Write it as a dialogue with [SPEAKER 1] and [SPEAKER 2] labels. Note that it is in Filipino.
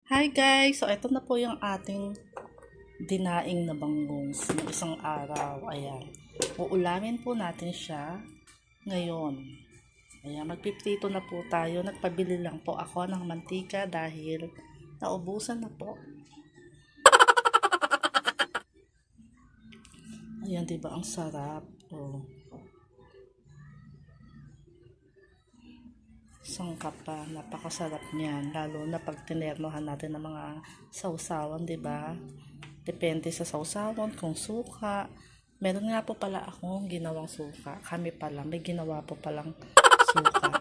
[SPEAKER 1] Hi guys! So ito na po yung ating dinaing na bangus ng isang araw. Ayan. Uulamin po natin siya ngayon. Ayan, magpiprito na po tayo. Nagpabili lang po ako ng mantika dahil naubusan na po. Ayan, diba ang sarap? Oh. Sangkap pa, napakasarap niyan, lalo na pag tinernohan natin ng mga sausawan, 'di ba? Depende sa sausawan kung suka. Meron nga po pala akong ginawang suka. Kami pala may ginawa po palang suka.